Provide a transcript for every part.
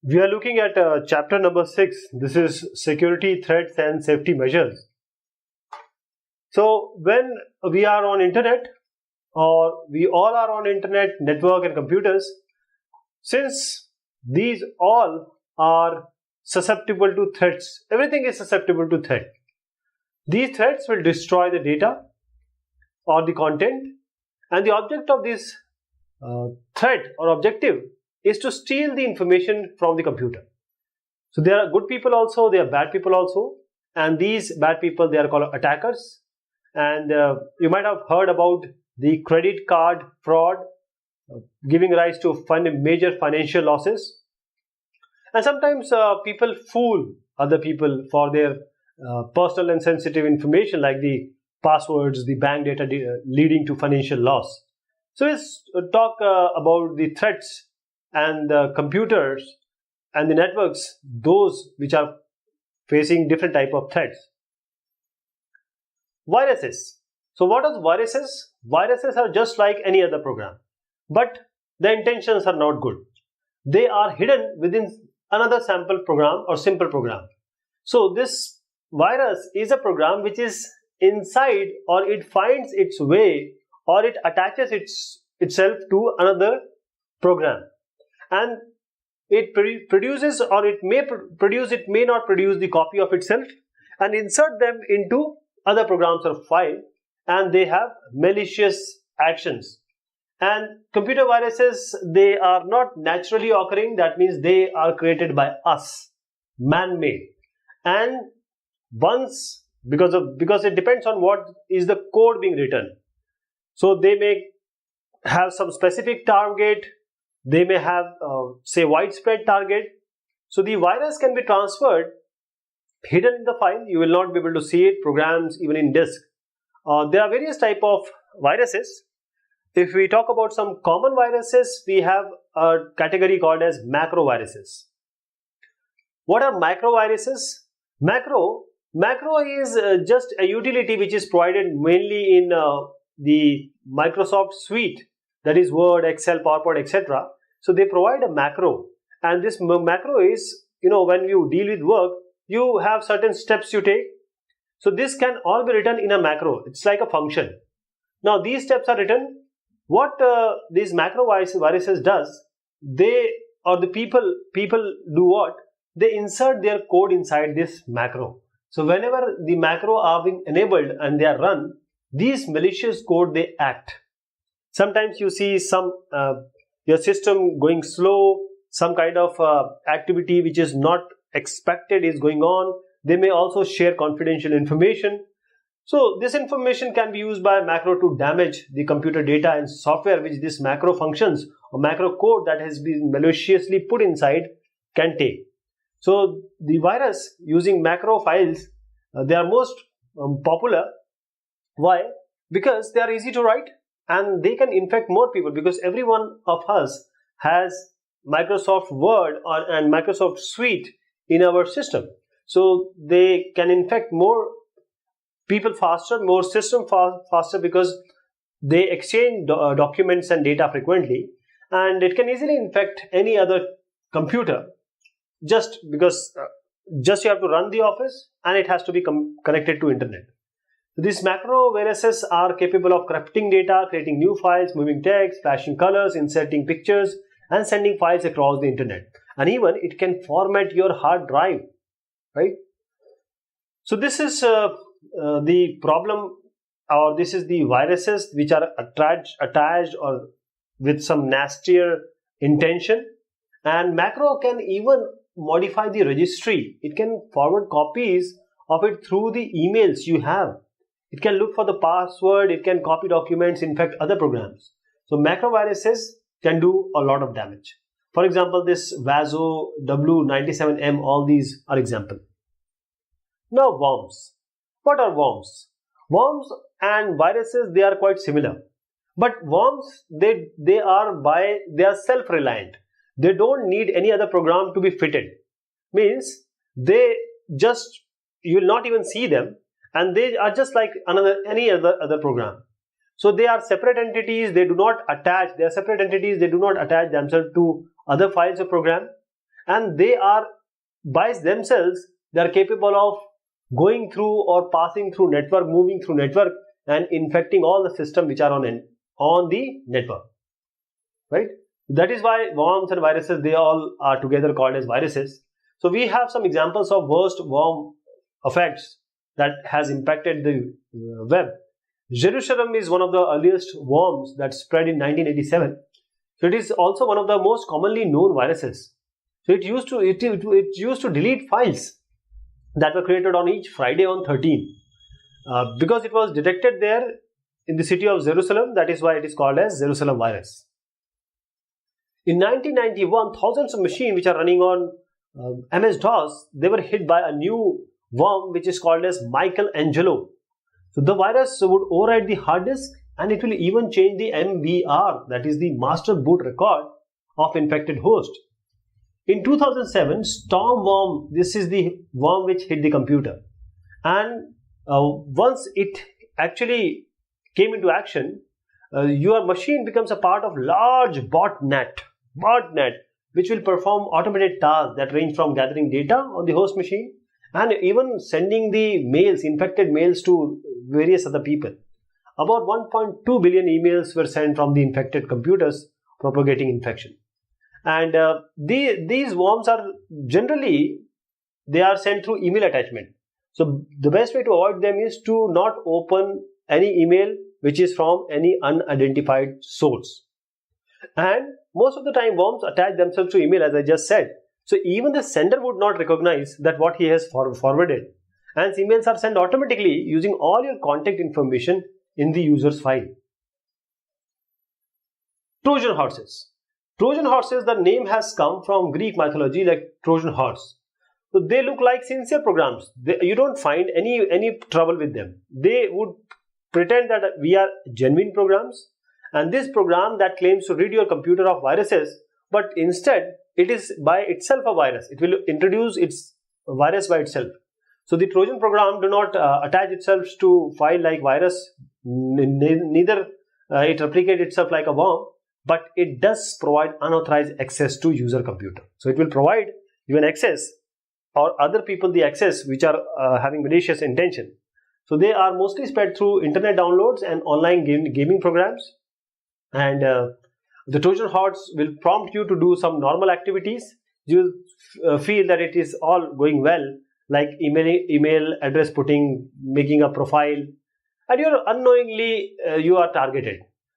We are looking at chapter number 6. This is security threats and safety measures. So when we are on internet, or we all are on internet, network and computers, since these all are susceptible to threats, everything is susceptible to threat. These threats will destroy the data or the content, and the object of this threat or objective is to steal the information from the computer. So there are good people also, there are bad people also, and these bad people, they are called attackers. And you might have heard about the credit card fraud giving rise to major financial losses. And sometimes people fool other people for their personal and sensitive information like the passwords, the bank data leading to financial loss. So let's talk about the threats and the computers and the networks, those which are facing different type of threats. Viruses. So what are viruses? Viruses are just like any other program, but the intentions are not good. They are hidden within another sample program or simple program. So this virus is a program which is inside, or it finds its way, or it attaches itself to another program, and it produces, or it may produce, it may not produce the copy of itself and insert them into other programs or file, and they have malicious actions. And computer viruses, they are not naturally occurring. That means they are created by us, man-made. And once, because it depends on what is the code being written. So they may have some specific target. They may have, say, widespread target. So the virus can be transferred, hidden in the file. You will not be able to see it. Programs, even in disk. There are various type of viruses. If we talk about some common viruses, we have a category called as macroviruses. What are macroviruses? Macro is just a utility which is provided mainly in the Microsoft suite, that is Word, Excel, PowerPoint, etc. So they provide a macro, and this macro is, when you deal with work, you have certain steps you take. So this can all be written in a macro. It's like a function. Now these steps are written. What these macroviruses does, people do what? They insert their code inside this macro. So whenever the macro are being enabled and they are run, these malicious code, they act. Sometimes you see some your system going slow, some kind of activity which is not expected is going on. They may also share confidential information. So this information can be used by macro to damage the computer data and software which this macro functions or macro code that has been maliciously put inside can take. So the virus using macro files, they are most popular. Why? Because they are easy to write and they can infect more people, because every one of us has Microsoft Word and Microsoft Suite in our system. So they can infect more people faster, more system faster, because they exchange documents and data frequently, and it can easily infect any other computer just because you have to run the office and it has to be connected to internet. These macro viruses are capable of corrupting data, creating new files, moving text, flashing colors, inserting pictures, and sending files across the internet. And even it can format your hard drive, right? So this is the problem, or this is the viruses which are attached or with some nastier intention. And macro can even modify the registry. It can forward copies of it through the emails you have. It can look for the password, it can copy documents, infect other programs. So macroviruses can do a lot of damage. For example, this Vaso, W97M, all these are example. Now worms. What are worms? Worms and viruses, they are quite similar. But worms, they are self-reliant. They don't need any other program to be fitted. Means they just, you will not even see them, and they are just like any other program. So they are separate entities. They do not attach. They are separate entities. They do not attach themselves to other files or program, and they are by themselves, they are capable of going through or passing through network, moving through network, and infecting all the systems which are on the network, right? That is why worms and viruses, they all are together called as viruses. So we have some examples of worst worm effects that has impacted the web. Jerusalem is one of the earliest worms that spread in 1987. So it is also one of the most commonly known viruses. So it used to delete files that were created on each Friday on 13. Because it was detected there in the city of Jerusalem, that is why it is called as Jerusalem virus. In 1991, thousands of machines which are running on MS-DOS, they were hit by a new worm which is called as Michelangelo. So the virus would override the hard disk, and it will even change the MBR, that is the master boot record of infected host. In 2007, storm worm, this is the worm which hit the computer, and once it actually came into action, your machine becomes a part of large botnet, which will perform automated tasks that range from gathering data on the host machine and even sending the mails, infected mails, to various other people. About 1.2 billion emails were sent from the infected computers, propagating infection. And these worms are generally, they are sent through email attachment. So the best way to avoid them is to not open any email which is from any unidentified source. And most of the time worms attach themselves to email, as I just said. So even the sender would not recognize that what he has forwarded. And emails are sent automatically using all your contact information in the user's file. Trojan horses. Trojan horses, the name has come from Greek mythology, like Trojan horse. So they look like sincere programs. You don't find any trouble with them. They would pretend that we are genuine programs, and this program that claims to rid your computer of viruses, but instead it is by itself a virus. It will introduce its virus by itself. So the Trojan program do not attach itself to file like virus, neither it replicate itself like a worm, but it does provide unauthorized access to user computer. So it will provide you an access or other people the access which are having malicious intention. So they are mostly spread through internet downloads and online gaming programs. And the Trojan horse will prompt you to do some normal activities. You will feel that it is all going well, like email address putting, making a profile, and you're unknowingly you are targeted.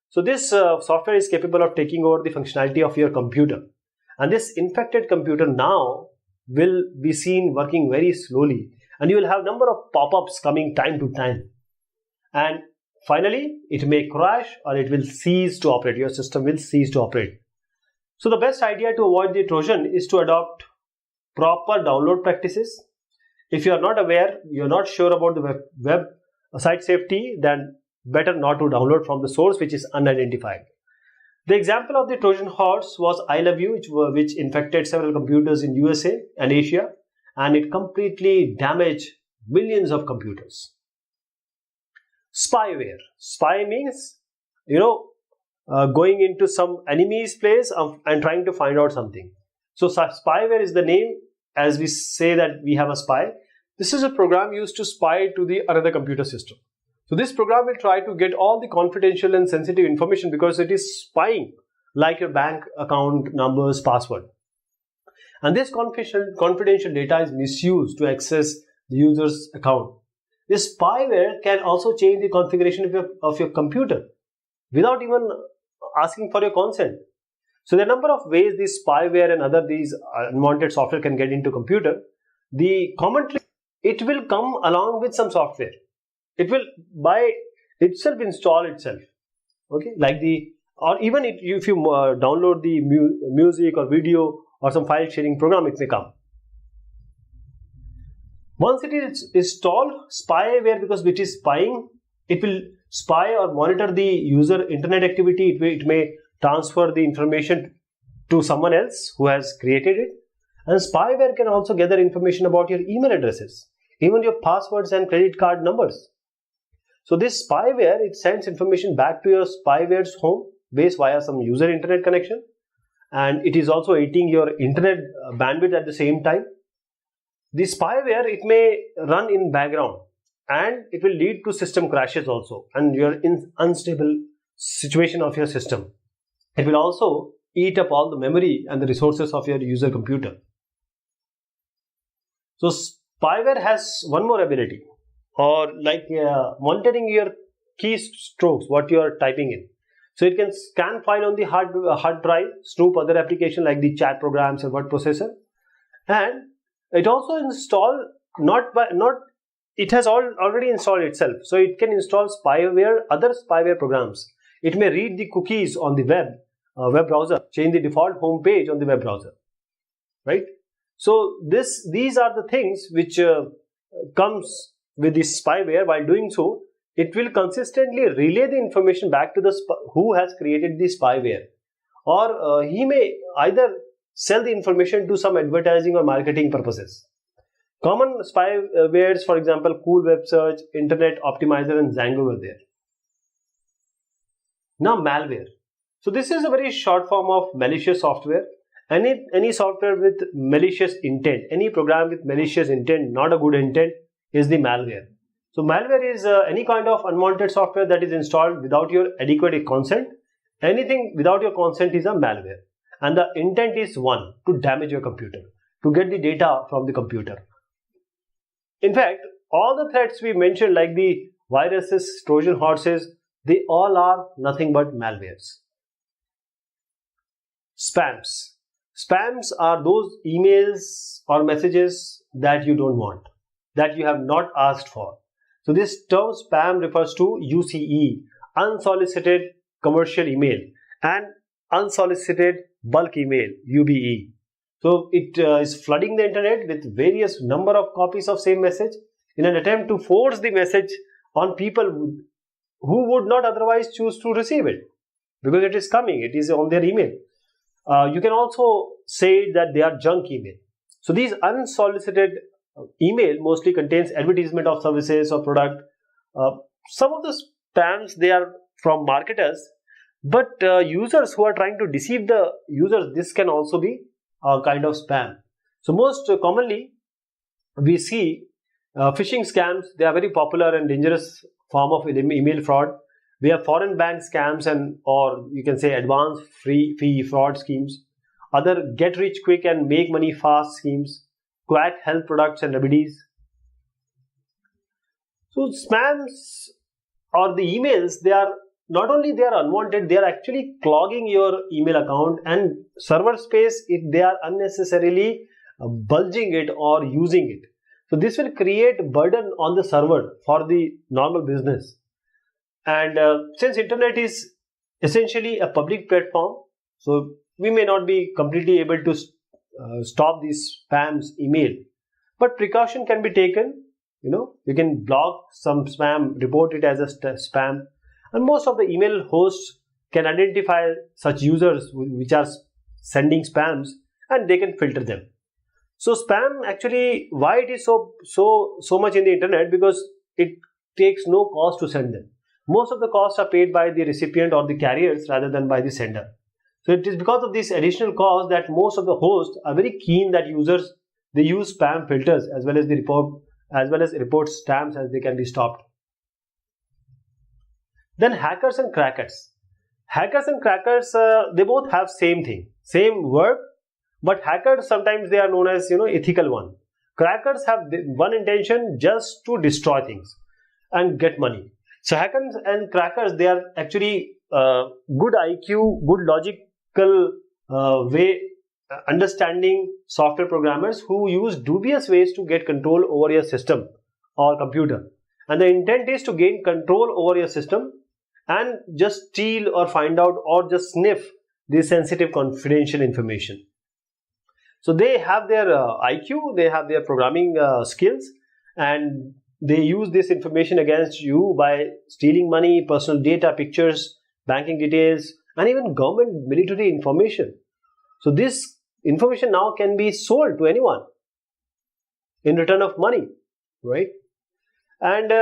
So this software is capable of taking over the functionality of your computer, and this infected computer now will be seen working very slowly, and you will have number of pop-ups coming time to time, and finally it may crash or it will cease to operate. Your system will cease to operate. So the best idea to avoid the Trojan is to adopt proper download practices. If you are not aware, you are not sure about the web site safety, then better not to download from the source which is unidentified. The example of the Trojan horse was I Love You, which infected several computers in USA and Asia, and it completely damaged millions of computers. Spyware. Spy means, going into some enemy's place and trying to find out something. So spyware is the name, as we say that we have a spy. This is a program used to spy to the another computer system. So this program will try to get all the confidential and sensitive information because it is spying, like your bank account numbers, password. And this confidential data is misused to access the user's account. This spyware can also change the configuration of your computer without even asking for your consent. So there are a number of ways this spyware and these unwanted software can get into computer. The common trick, it will come along with some software. It will by itself install itself. Okay, like or even if you download the music or video or some file sharing program, it may come. Once it is installed, spyware, because it is spying, it will spy or monitor the user internet activity. It may transfer the information to someone else who has created it. And spyware can also gather information about your email addresses, even your passwords and credit card numbers. So this spyware, it sends information back to your spyware's home base via some user internet connection, and it is also eating your internet bandwidth at the same time. The spyware, it may run in background and it will lead to system crashes also, and you're in unstable situation of your system. It will also eat up all the memory and the resources of your user computer. So spyware has one more ability, or like monitoring your keystrokes, what you are typing in. So it can scan file on the hard drive, snoop other application like the chat programs and word processor, and it also install it has already installed itself. So it can install spyware, other spyware programs. It may read the cookies on the web browser, change the default home page on the web browser, right? So these are the things which comes with this spyware. While doing so, it will consistently relay the information back to the who has created the spyware, or he may either sell the information to some advertising or marketing purposes. Common spywares, for example, Cool Web Search, Internet Optimizer, and Django were there. Now malware. So this is a very short form of malicious software. Any software with malicious intent, any program with malicious intent, not a good intent, is the malware. So malware is any kind of unwanted software that is installed without your adequate consent. Anything without your consent is a malware. And the intent is one, to damage your computer, to get the data from the computer. In fact, all the threats we mentioned, like the viruses, Trojan horses, they all are nothing but malwares. Spams. Spams are those emails or messages that you don't want, that you have not asked for. So this term spam refers to UCE, unsolicited commercial email, and unsolicited bulk email, UBE. So it is flooding the internet with various number of copies of same message in an attempt to force the message on people who would not otherwise choose to receive it, because it is coming, it is on their email. You can also say that they are junk email. So these unsolicited email mostly contains advertisement of services or product. Some of the spams, they are from marketers, but users who are trying to deceive the users, this can also be a kind of spam. So most commonly we see phishing scams. They are very popular and dangerous form of email fraud. We have foreign bank scams, and or you can say advanced fee fraud schemes, other get rich quick and make money fast schemes, quack health products and remedies. So spams or the emails, they are not only they are unwanted, they are actually clogging your email account and server space if they are unnecessarily bulging it or using it. So this will create burden on the server for the normal business. And since internet is essentially a public platform, so we may not be completely able to stop these spams email, but precaution can be taken. You can block some spam, report it as a spam, and most of the email hosts can identify such users which are sending spams, and they can filter them. So spam, actually, why it is so much in the internet? Because it takes no cost to send them. Most of the costs are paid by the recipient or the carriers rather than by the sender. So it is because of this additional cost that most of the hosts are very keen that users, they use spam filters as well as report spams as they can be stopped. Then hackers and crackers. Hackers and crackers, they both have same thing, same word, but hackers sometimes they are known as ethical one. Crackers have one intention, just to destroy things and get money. So hackers and crackers, they are actually good IQ, good logical way understanding software programmers who use dubious ways to get control over your system or computer. And the intent is to gain control over your system and just steal or find out or just sniff the sensitive confidential information. So they have their IQ, they have their programming skills, and they use this information against you by stealing money, personal data, pictures, banking details, and even government military information. So this information now can be sold to anyone in return of money, right? And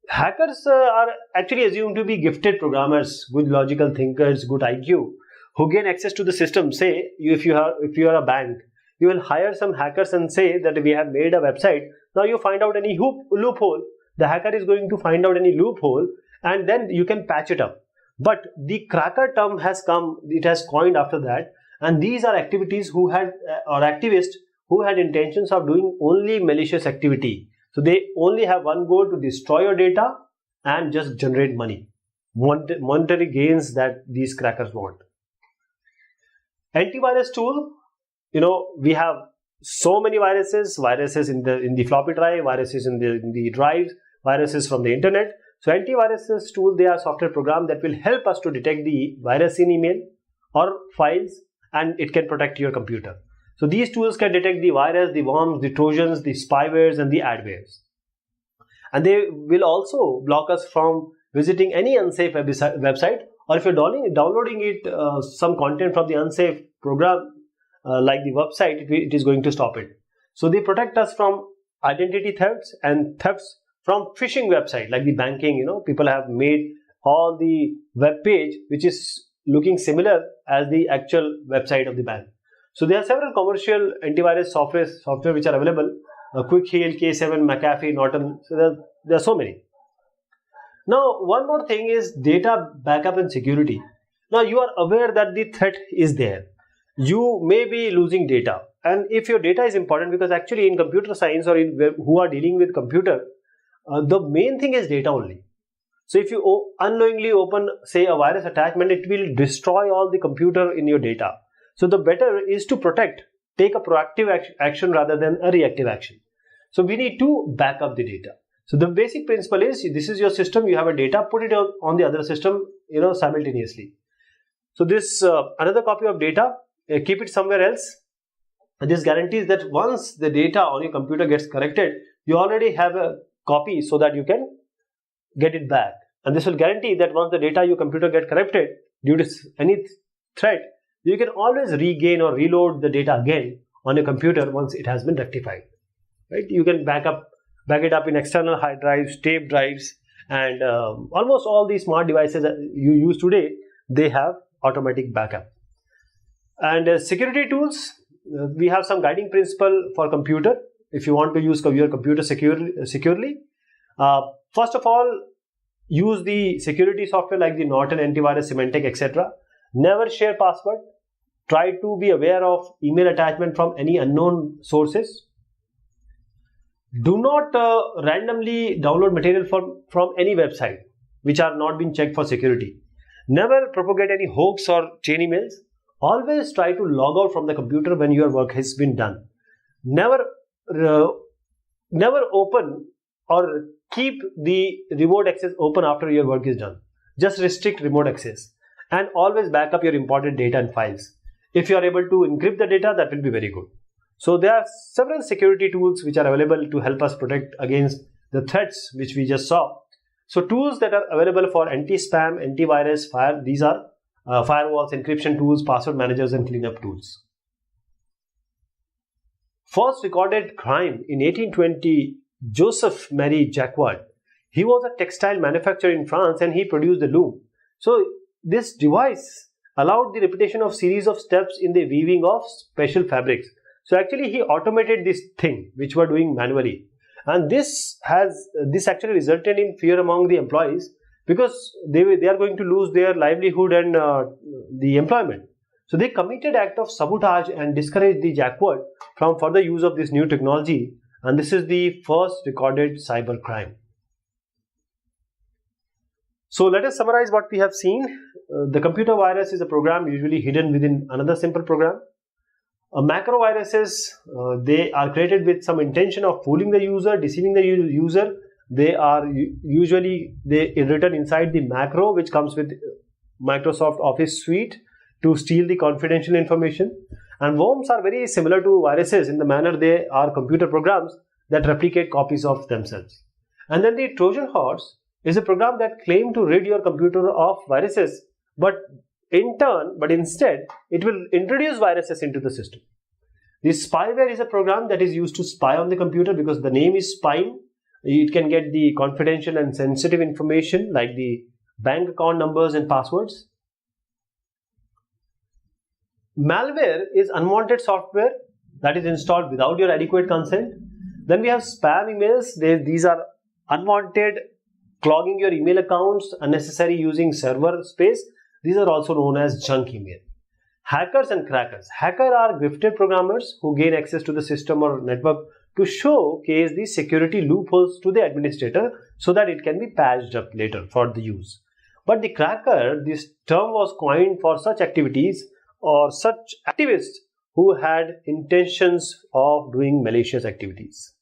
hackers are actually assumed to be gifted programmers, good logical thinkers, good IQ, who gain access to the system. Say if you are a bank, you will hire some hackers and say that we have made a website. Now you find out any loophole. The hacker is going to find out any loophole, and then you can patch it up. But the cracker term has come, it has coined after that, and these are activities who had or activists who had intentions of doing only malicious activity. So they only have one goal: to destroy your data and just generate money, monetary gains that these crackers want. Antivirus tool, we have so many viruses in the floppy drive, viruses in the drives, viruses from the internet. So antiviruses tool, they are software program that will help us to detect the virus in email or files, and it can protect your computer. So these tools can detect the virus, the worms, the trojans, the spywares and the adwares. And they will also block us from visiting any unsafe website, or if you're downloading some content from the unsafe program like the website, it is going to stop it. So they protect us from identity thefts and thefts from phishing website like the banking. People have made all the web page which is looking similar as the actual website of the bank. So there are several commercial antivirus software which are available. Quick Heal, K7, McAfee, Norton. So there are so many. Now one more thing is data backup and security. Now you are aware that the threat is there. You may be losing data, and if your data is important, because actually in computer science or who are dealing with computer, the main thing is data only. So if you unknowingly open, say, a virus attachment, it will destroy all the computer in your data. So the better is to protect, take a proactive action rather than a reactive action. So we need to back up the data. So the basic principle is, this is your system, you have a data, put it on the other system, simultaneously. So this another copy of data, keep it somewhere else. And this guarantees that once the data on your computer gets corrected, you already have a copy so that you can get it back. And this will guarantee that once the data your computer get corrupted due to any threat, you can always regain or reload the data again on your computer once it has been rectified. Right? You can back it up in external hard drives, tape drives, and almost all these smart devices that you use today, they have automatic backup. And security tools, we have some guiding principle for computer. If you want to use your computer securely, first of all, use the security software like the Norton antivirus, Symantec, etc. Never share password. Try to be aware of email attachment from any unknown sources. Do not randomly download material from any website which are not being checked for security. Never propagate any hoax or chain emails. Always try to log out from the computer when your work has been done. Never open or keep the remote access open after your work is done. Just restrict remote access, and always back up your important data and files. If you are able to encrypt the data, that will be very good. So there are several security tools which are available to help us protect against the threats which we just saw. So tools that are available for anti-spam, antivirus, these are firewalls, encryption tools, password managers, and cleanup tools. First recorded crime in 1820, Joseph Marie Jacquard. He was a textile manufacturer in France and he produced the loom. So this device allowed the repetition of series of steps in the weaving of special fabrics. So actually he automated this thing which were doing manually, and this actually resulted in fear among the employees, because they are going to lose their livelihood and the employment. So they committed act of sabotage and discouraged the Jacquard from further use of this new technology, and this is the first recorded cyber crime. So let us summarize what we have seen. The computer virus is a program usually hidden within another simple program. Macro viruses, they are created with some intention of fooling the user, deceiving the user. They are usually written inside the macro which comes with Microsoft Office suite to steal the confidential information. And worms are very similar to viruses in the manner they are computer programs that replicate copies of themselves. And then the Trojan Horse is a program that claims to rid your computer of viruses, but instead it will introduce viruses into the system. The spyware is a program that is used to spy on the computer, because the name is spying. It can get the confidential and sensitive information like the bank account numbers and passwords. Malware is unwanted software that is installed without your adequate consent. Then we have spam emails. These are unwanted, clogging your email accounts, unnecessary using server space. These are also known as junk email. Hackers and crackers. Hackers are gifted programmers who gain access to the system or network to showcase the security loopholes to the administrator so that it can be patched up later for the use. But the cracker, this term was coined for such activities or such activists who had intentions of doing malicious activities.